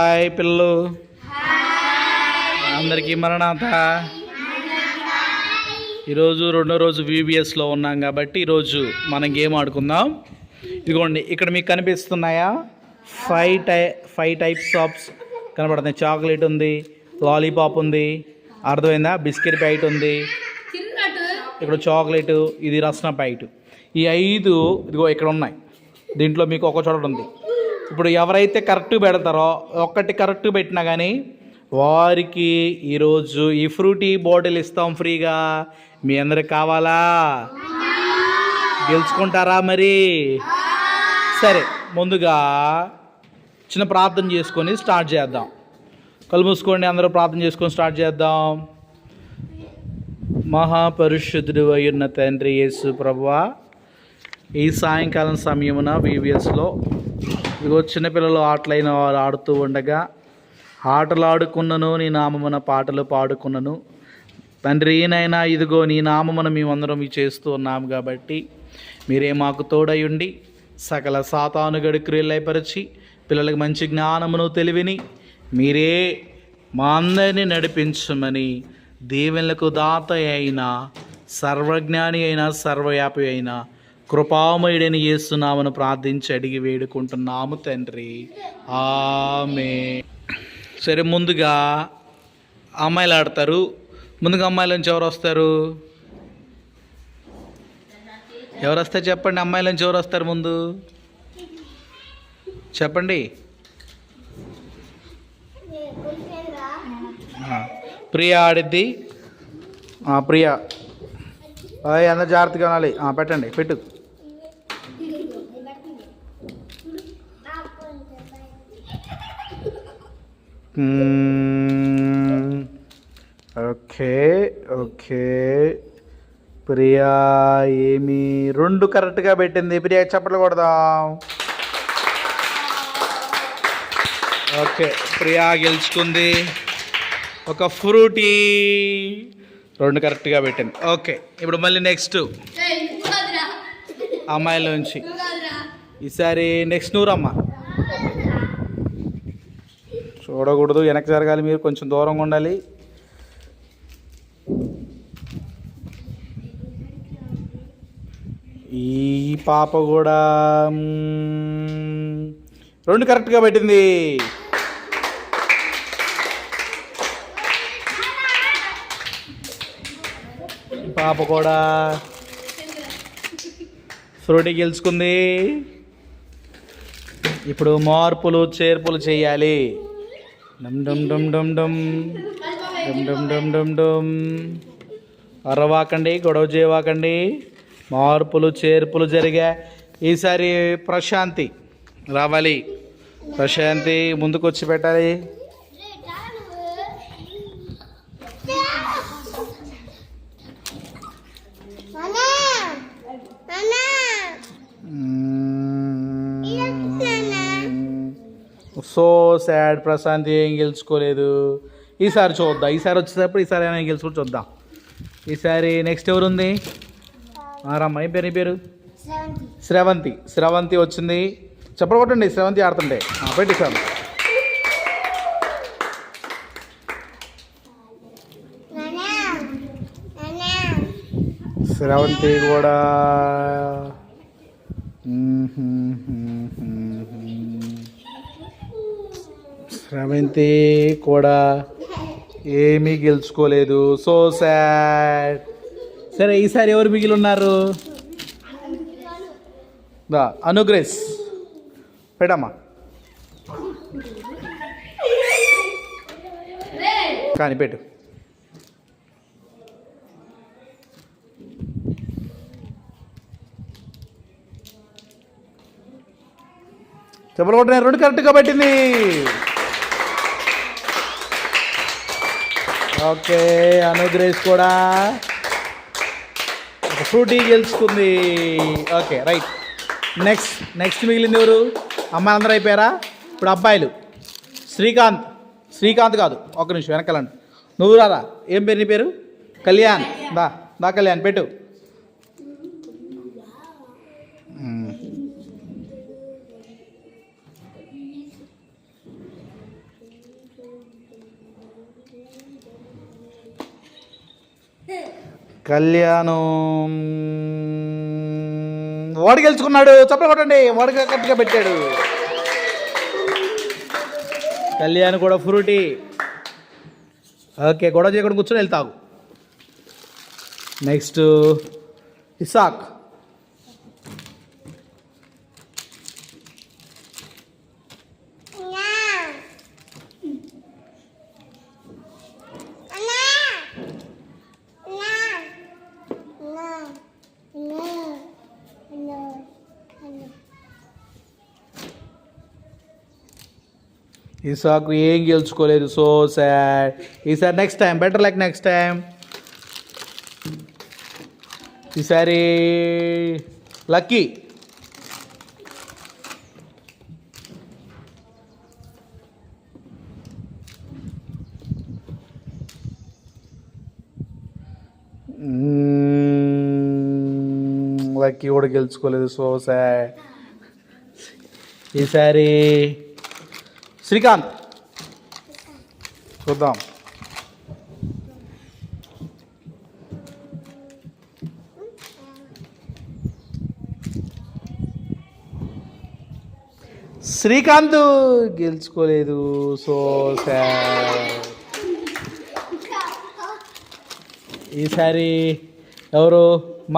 Hi పిల్లలు అందరికీ మరణాత. ఈరోజు రెండో రోజు VBSలో ఉన్నాం కాబట్టి ఈరోజు మనం గేమ్ ఆడుకుందాం. ఇదిగోండి ఇక్కడ మీకు కనిపిస్తున్నాయా ఫైవ్ టైప్స్ ఆఫ్ కనబడుతున్నాయి. చాక్లెట్ ఉంది, లాలీపాప్ ఉంది, అర్థమైందా, బిస్కెట్ ప్యాకెట్ ఉంది, ఇక్కడ చాక్లెట్, ఇది రసన ప్యాకెట్. ఈ 5 ఇదిగో ఇక్కడ ఉన్నాయి. దీంట్లో మీకు ఒక చోట ఉంది. ఇప్పుడు ఎవరైతే కరెక్ట్ పెడతారో, ఒక్కటి కరెక్ట్ పెట్టినా కానీ వారికి ఈరోజు ఈ ఫ్రూటీ బాటిల్ ఇస్తాం ఫ్రీగా. మీ అందరికి కావాలా? గెలుచుకుంటారా మరి? సరే, ముందుగా చిన్న ప్రార్థన చేసుకొని స్టార్ట్ చేద్దాం. కళ్ళు మూసుకోండి, అందరూ ప్రార్థన చేసుకొని స్టార్ట్ చేద్దాం. మహాపరిశుద్ధుడు అయ్యున్న తండ్రి యేసు ప్రభువా, ఈ సాయంకాలం సమయమున VBSలో ఇదిగో చిన్నపిల్లలు ఆటలైన వారు ఆడుతూ ఉండగా ఆటలు ఆడుకున్నను, నీ నామమున పాటలు పాడుకున్నను తండ్రి. నైనా ఇదిగో నీ నామమున మేమందరం చేస్తూ ఉన్నాము కాబట్టి మీరే మాకు తోడయుండి సకల సాతాను గడి క్రియలు లయపరిచి పిల్లలకు మంచి జ్ఞానమును తెలివిని మీరే మా అందరినీ నడిపించమని దీవెనలకు దాత అయిన సర్వజ్ఞాని అయిన సర్వవ్యాపి అయిన కృపామయుడని యేసునామను ప్రార్థించి అడిగి వేడుకుంటున్నాము తండ్రి, ఆమేన్. సరే, ముందుగా అమ్మాయిలు ఆడతారు. ముందుగా అమ్మాయిల నుంచి ఎవరు వస్తారు? ఎవరు వస్తారు చెప్పండి. అమ్మాయిల నుంచి ఎవరు వస్తారు ముందు చెప్పండి. ప్రియా ఆడిద్ది. ప్రియా, అందరు జాగ్రత్తగా ఉండాలి. పెట్టండి, పెట్టు. Okay okay. ప్రియా ఏమి 2 కరెక్ట్గా పెట్టింది. ప్రియా చప్పట్లు కొడదాం. ఓకే, ప్రియా గెలుచుకుంది. ఒక ఫ్రూటీ 2 కరెక్ట్గా పెట్టింది. ఓకే, ఇప్పుడు మళ్ళీ నెక్స్ట్ అమ్మాయిల నుంచి. ఈసారి నెక్స్ట్ నూరమ్మ. చూడకూడదు, వెనక్కి జరగాలి, మీరు కొంచెం దూరంగా ఉండాలి. ఈ పాప కూడా 2 కరెక్ట్గా పెట్టింది. పాప కూడా ఫ్రూటీ గెలుచుకుంది. ఇప్పుడు మార్పులు చేర్పులు చేయాలి. డమ్ డమ్ డమ్ డమ్ డమ్ డమ్ డమ్ డమ్ డమ్ డమ్. అరవాకండి, గొడవ చేయవాకండి. మార్పులు చేర్పులు జరిగా. ఈసారి ప్రశాంతి రావాలి. ప్రశాంతి ముందుకు వచ్చి పెట్టాలి. సో సాడ్, ప్రశాంతి ఏం గెలుచుకోలేదు. ఈసారి చూద్దాం. ఈసారి వచ్చేటప్పుడు ఈసారి ఏమైనా గెలుచుకుని చూద్దాం. ఈసారి నెక్స్ట్ ఎవరుంది? రామ్మ, ఏం పేరు? నీ పేరు? శ్రవంతి. శ్రవంతి వచ్చింది. చెప్పలు కొట్టండి, శ్రవంతి ఆడుతుంటే. పెట్టి సార్. శ్రవంతి కూడా ఏమీ గెలుచుకోలేదు. So sad. సరే, ఈసారి ఎవరు మిగిలి ఉన్నారు? అనుగ్రేస్ పెట్టమ్మా. కానీ పెట్టు. చెప్పలు కొట్టిన 2 కరెక్ట్గా పెట్టింది. ఓకే, అనుగ్రేస్ కూడా ఒక ఫ్రూటీ గెలుచుకుంది. Okay, right. నెక్స్ట్ మిగిలింది ఎవరు? అమ్మాయిలు అందరూ అయిపోయారా? ఇప్పుడు అబ్బాయిలు. శ్రీకాంత్ కాదు, ఒక్క నిమిషం వెనకాలండి. నువ్వు రాదా? ఏం పేరు నీ పేరు? కళ్యాణ్. దా కళ్యాణ్ పెట్టు. కళ్యాణం వాడు గెలుచుకున్నాడు. చప్పట్లు కొట్టండి. వాడు కరెక్ట్గా పెట్టాడు. కళ్యాణ్ కూడా ఫ్రూటీ. ఓకే, గొడవ చేయకుండా కూర్చొని వెళ్తావు. Next Isaac. ఇసాకు ఏం గెలుచుకోలేదు. So sad. ఈసారి next time better like next time. ఈసారి లక్కీ. లక్కీ కూడా గెలుచుకోలేదు. So sad. ఈసారి శ్రీకాంత్. చూద్దాం. శ్రీకాంత్ గెలుచుకోలేదు. So sad. ఈసారి ఎవరు?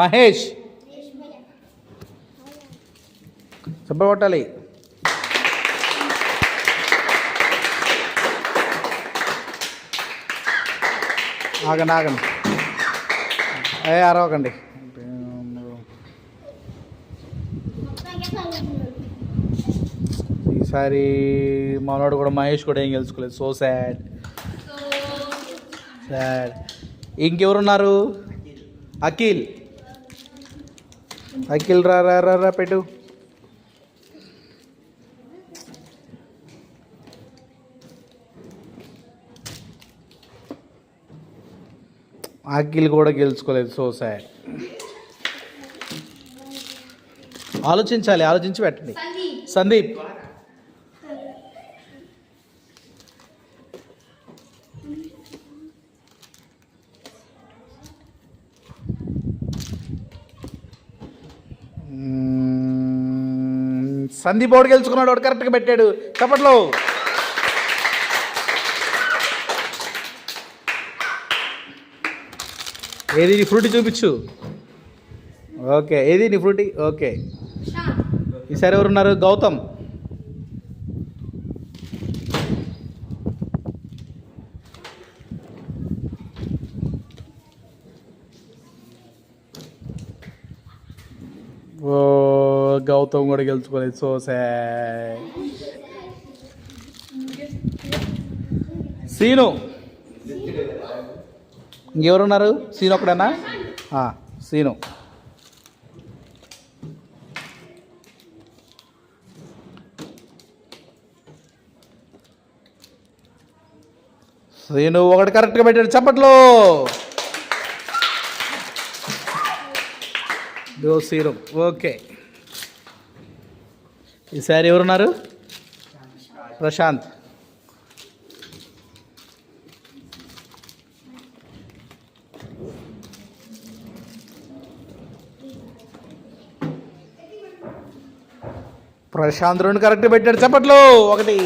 మహేష్. చెప్ప కొట్టాలి. ఆగండి. అరవకండి. ఈసారి మనోడు కూడా మహేష్ కూడా ఏం గెలుచుకోలేదు. So sad. ఇంకెవరున్నారు? అఖిల్. రా పెట్టు. అఖిల్ కూడా గెలుచుకోలేదు. So sad. ఆలోచించి పెట్టండి. సందీప్. సందీప్ ఓడి గెలుచుకున్నాడు. వాడు కరెక్ట్గా పెట్టాడు. చప్పట్లో. ఏది నీ ఫ్రూటీ చూపించు. ఓకే, ఏది నీ ఫ్రూటీ? ఓకే. ఈసారి ఎవరున్నారు? గౌతమ్. గౌతమ్ కూడా గెలుచుకోలేదు. So sad. సీను. ఇంకెవరున్నారు? సీను ఒకడేనా? సీను. సీను ఒకటి కరెక్ట్గా పెట్టాడు. చప్పట్లో. సీను. ఓకే. ఈసారి ఎవరున్నారు? ప్రశాంత్. ప్రశాంత్ రెండు కరెక్ట్ పెట్టాడు. చప్పట్లో. ఒకటి.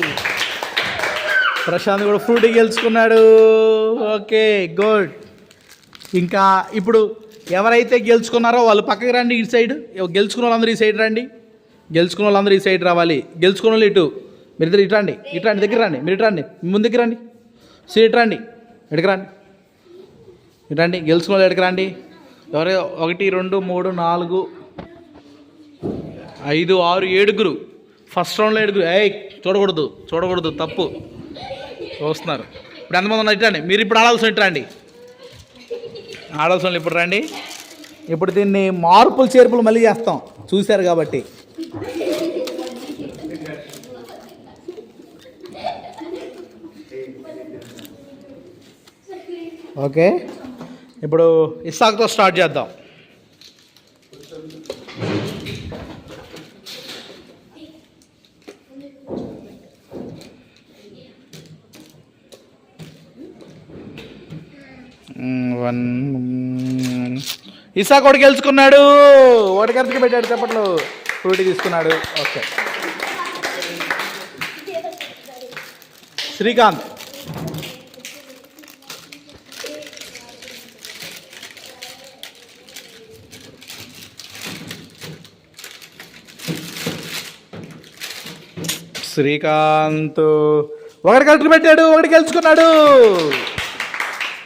ప్రశాంత్ కూడా ఫ్రూటీ గెలుచుకున్నాడు. Okay, good. ఇంకా ఇప్పుడు ఎవరైతే గెలుచుకున్నారో వాళ్ళు పక్కకి రండి. ఇటు సైడ్. గెలుచుకున్న వాళ్ళందరూ ఈ సైడ్ రండి. గెలుచుకున్న వాళ్ళందరూ ఈ సైడ్ రావాలి. గెలుచుకున్న వాళ్ళు ఇటు. మీరిద్దరు ఇటు రండి. దగ్గర రండి. మీరు ఇటు రండి. ముందుకు రండి. ఇటు రండి. ఎడకి రండి. ఇటు రండి. గెలుచుకున్న వాళ్ళు ఎడకి రండి. ఎవరో 1 2 3 4 5 6 7 ఫస్ట్ రౌండ్లో 7. చూడకూడదు తప్పు. చూస్తున్నారు. ఇప్పుడు ఎంతమంది ఉన్నారు? ఇటు రండి. మీరు ఇప్పుడు ఆడాల్సిన ఇటు రండి. ఆడాల్సిన ఇప్పుడు రండి. ఇప్పుడు దీన్ని మార్పులు చేర్పులు మళ్ళీ చేస్తాం. చూశారు కాబట్టి. ఓకే, ఇప్పుడు ఇస్సాక్తో స్టార్ట్ చేద్దాం. ఇసాక్ ఒకటి గెలుచుకున్నాడు. ఒకటి ఖర్చుకి పెట్టాడు చెప్పట్లు. ఫ్రూటీ తీసుకున్నాడు. ఓకే. శ్రీకాంత్ ఒకటి కరెక్ట్ పెట్టాడు. ఒకటి గెలుచుకున్నాడు.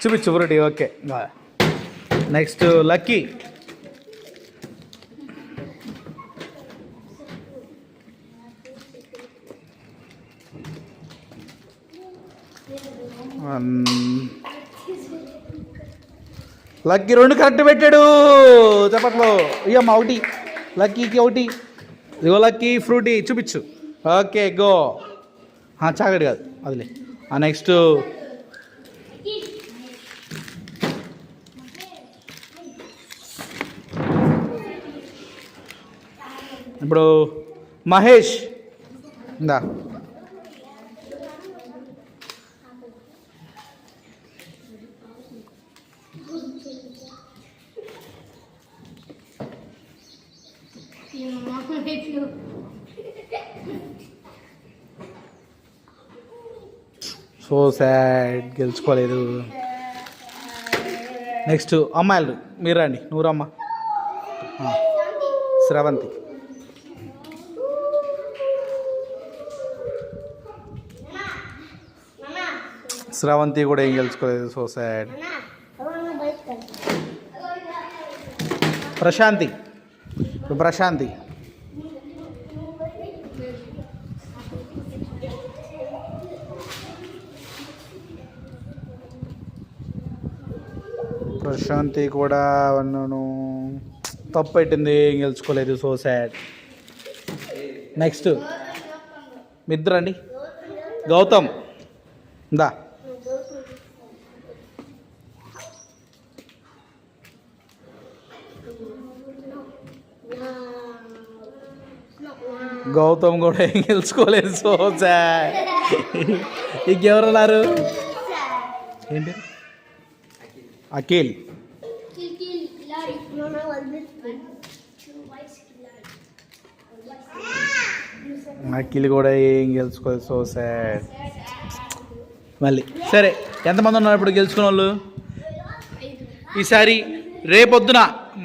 చూపించు Frooti. Okay. Next Lucky. Lucky 2 correct పెట్టాడు చెప్పట్లో. ఇయ్యమ్మ ఒకటి లక్కీకి ఒకటి. ఇదిగో లక్కీ ఫ్రూటీ చూపించు. Okay go. చాక్లెట్ కాదు అదిలే. నెక్స్ట్ ఇప్పుడు మహేష్. ఇందా సో సాడ్, గెలుచుకోలేదు. నెక్స్ట్ అమ్మాయిలు మీరు రండి. నూరమ్మ, శ్రవంతి. శ్రవంతి కూడా ఏం గెలుచుకోలేదు. So sad. ప్రశాంతి. ప్రశాంతి ప్రశాంతి కూడా నన్ను తప్పు పెట్టింది, ఏం గెలుచుకోలేదు. So sad. నెక్స్ట్ మిత్రండి గౌతమ్. దా గౌతమ్ కూడా ఏం గెలుచుకోలేదు. So sad. ఇంకెవరున్నారు? ఏంటి? అఖిల్. అఖిల్ కూడా ఏం గెలుచుకోలేదు. So sad. మళ్ళీ సరే, ఎంతమంది ఉన్నారు ఇప్పుడు గెలుచుకున్న వాళ్ళు? ఈసారి రేపొద్దున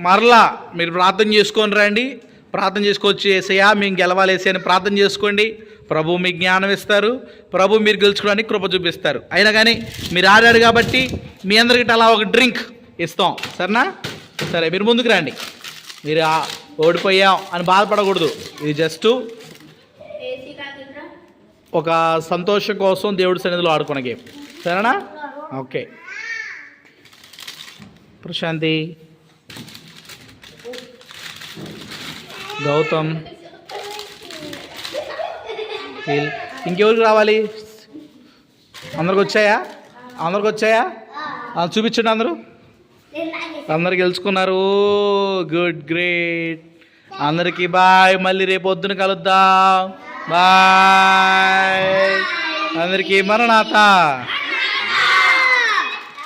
మరలా మీరు ప్రార్థన చేసుకొని రండి. ప్రార్థన చేసుకోవచ్చు. ఏసయ్యా మేము గెలవాలి అని ప్రార్థన చేసుకోండి. ప్రభు మీకు జ్ఞానం ఇస్తారు. ప్రభు మీరు గెలుచుకోవడానికి కృప చూపిస్తారు. అయినా కానీ మీరు ఆడారు కాబట్టి మీ అందరికీ అలా ఒక డ్రింక్ ఇస్తాం. సరేనా? సరే, మీరు ముందుకు రండి. మీరు ఓడిపోయాం అని బాధపడకూడదు. ఇది జస్ట్ ఒక సంతోషం కోసం దేవుడి సన్నిధిలో ఆడుకునే గేమ్. సరేనా? ఓకే. ప్రశాంతి, గౌతమ్, ఇంకెవరికి రావాలి? అందరికి వచ్చాయా? అందరికి వచ్చాయా? చూపించండి. అందరు గెలుచుకున్నారు. Good, great. అందరికీ బాయ్. మళ్ళీ రేపు పొద్దున కలుద్దాం. బాయ్. అందరికీ మరణాత.